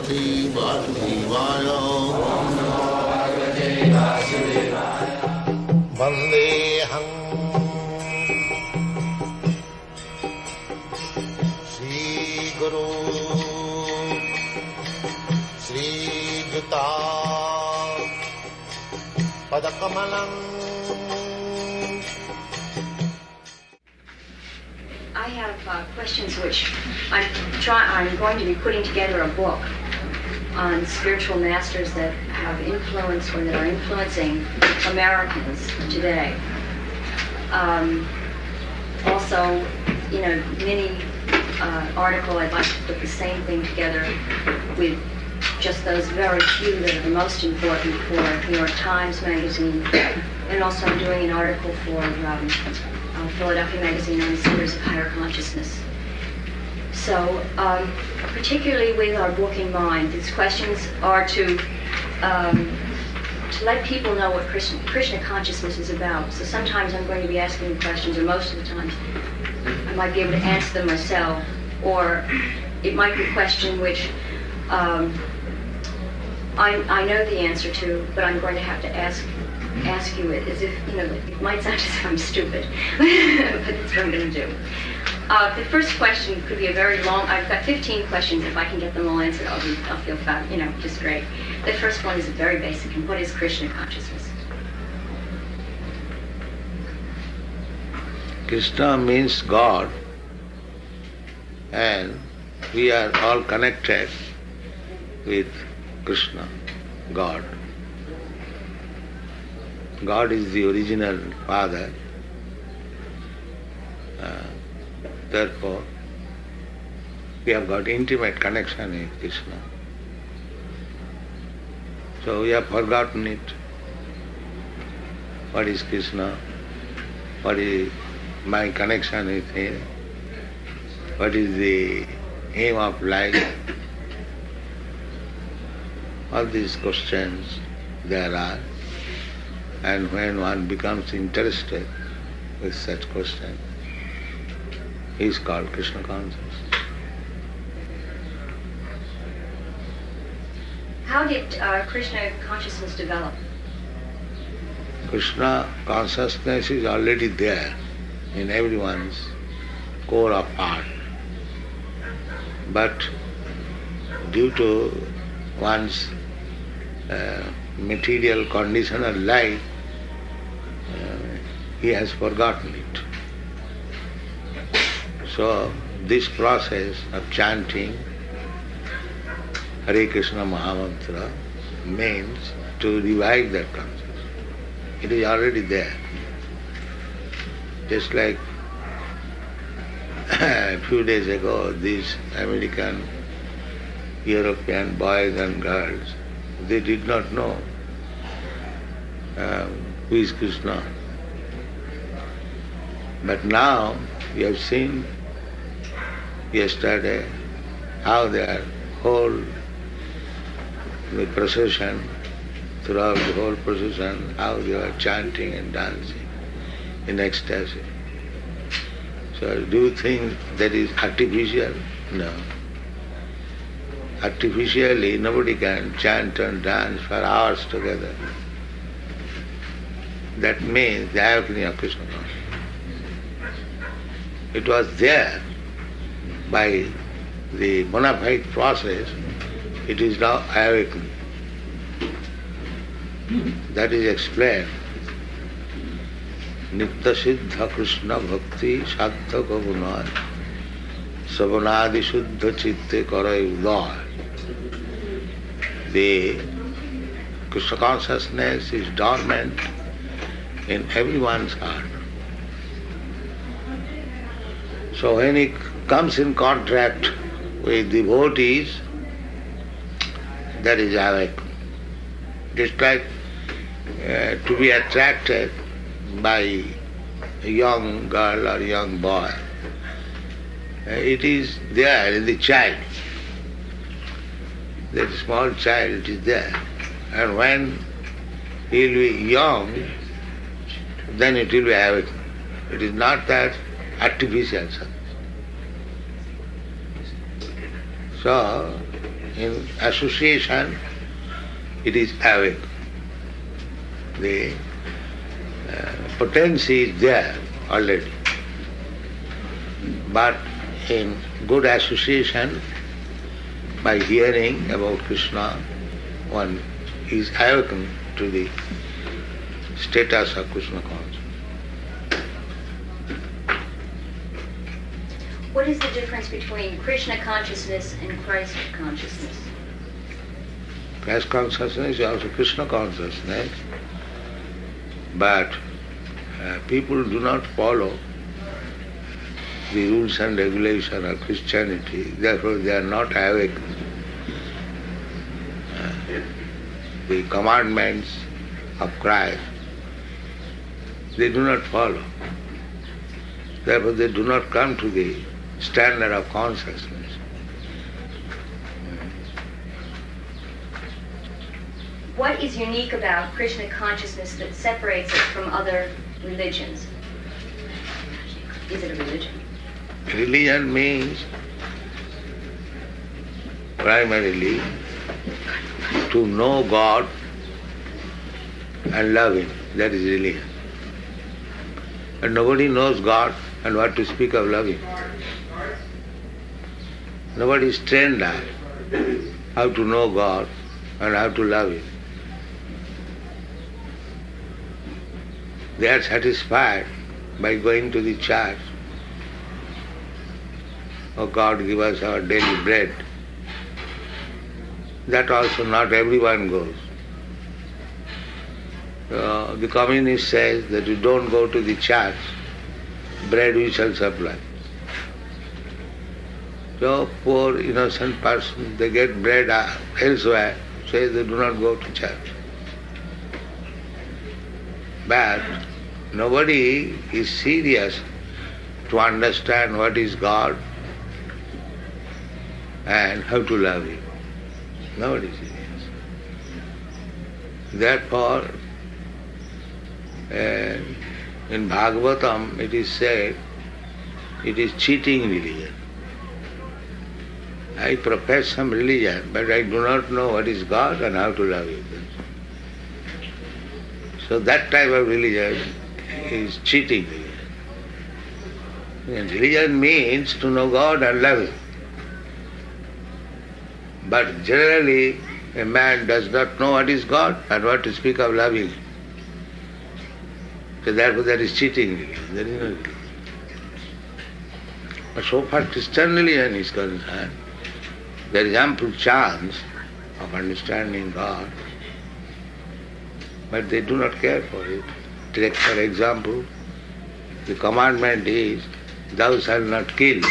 Bhagavate Vasudevaya. Vandeham Shri Guru Shri Juta Padakamalam. I have questions which I'm going to be putting together a book on spiritual masters that have influenced or that are influencing Americans today. Also, mini article, I'd like to put the same thing together with just those very few that are the most important for New York Times Magazine, and also I'm doing an article for Philadelphia Magazine on the Centers of Higher Consciousness. So, particularly with our book in mind, these questions are to let people know what Krishna consciousness is about. So sometimes I'm going to be asking questions, or most of the time I might be able to answer them myself, or it might be a question which I know the answer to, but I'm going to have to ask you it as if, it might sound as if I'm stupid, but that's what I'm going to do. The first question could be a very long, I've got 15 questions. If I can get them all answered, I'll feel fab, just great. The first one is very basic, and what is Krishna consciousness? Krishna means God, and we are all connected with Krishna, God. God is the original Father. Therefore, we have got intimate connection with Krishna. So we have forgotten it. What is Krishna? What is my connection with Him? What is the aim of life? All these questions there are. And when one becomes interested with such questions, he is called Krishna conscious. How did Krishna consciousness develop? Krishna consciousness is already there in everyone's core of heart. But due to one's material condition of life, he has forgotten it. So this process of chanting Hare Krishna Mahamantra means to revive that consciousness. It is already there. Just like a few days ago, these American, European boys and girls, they did not know who is Krishna. But now we have seen yesterday how their whole procession, throughout the whole procession, how they were chanting and dancing in ecstasy. So do you think that is artificial? No. Artificially nobody can chant and dance for hours together. That means the awakening of Krishna consciousness. It was there by the bona fide process, it is now awakened. That is explained. Nitya Siddha Krishna Bhakti Sadhya Guna Savanadi Shuddha Chitte Karai Udaya. The Krishna consciousness is dormant in everyone's heart. So when he comes in contact with devotees, that is awakened. Just like to be attracted by a young girl or young boy. It is there in the child. That small child, it is there. And when he will be young, then it will be awakened. It is not that artificial. So, in association, it is awake. The potency is there already. But in good association, by hearing about Krishna, one is awakened to the status of Krishna consciousness. What is the difference between Krishna consciousness and Christ consciousness? Christ consciousness is also Krishna consciousness, but people do not follow the rules and regulations of Christianity, therefore they are not awake. The commandments of Christ, they do not follow. Therefore they do not come to the standard of consciousness. What is unique about Krishna consciousness that separates it from other religions? Is it a religion? Religion means primarily to know God and love Him. That is religion. And nobody knows God, and what to speak of loving. Nobody is trained on how to know God and how to love Him. They are satisfied by going to the church. Oh God, give us our daily bread. That also not everyone goes. The communist says that you don't go to the church, bread we shall supply. So poor innocent person, they get bread elsewhere, says they do not go to church. But nobody is serious to understand what is God and how to love Him. Nobody is serious. Therefore, in Bhagavatam it is said, it is cheating religion. I profess some religion, but I do not know what is God and how to love Him. So that type of religion is cheating religion. And religion means to know God and love Him. But generally, a man does not know what is God and what to speak of loving Him. So therefore that is cheating religion. There is no religion. But so far Christian religion is concerned, there is ample chance of understanding God, but they do not care for it. Take for example, the commandment is, thou shalt not kill.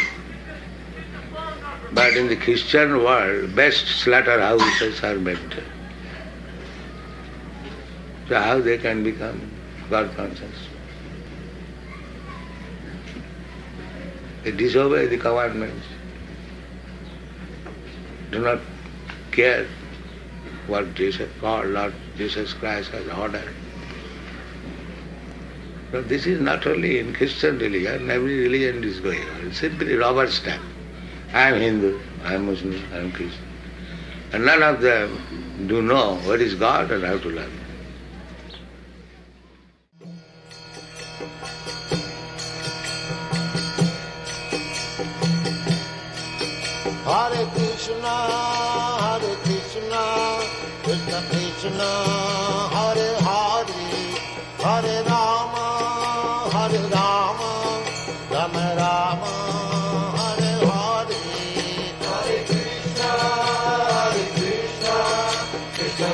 But in the Christian world, best slaughterhouses are maintained. So how they can become God conscious? They disobey the commandments, do not care what Jesus, God, Lord Jesus Christ has ordered. But this is not only in Christian religion, every religion is going on. It's simply rubber stamp. I am Hindu, I am Muslim, I am Christian. And none of them do know what is God and how to love Him. Hare Krishna, Krishna Krishna, Hare Hare, Hare Rama, Rama Rama, Hare Hare. Hare Krishna, Krishna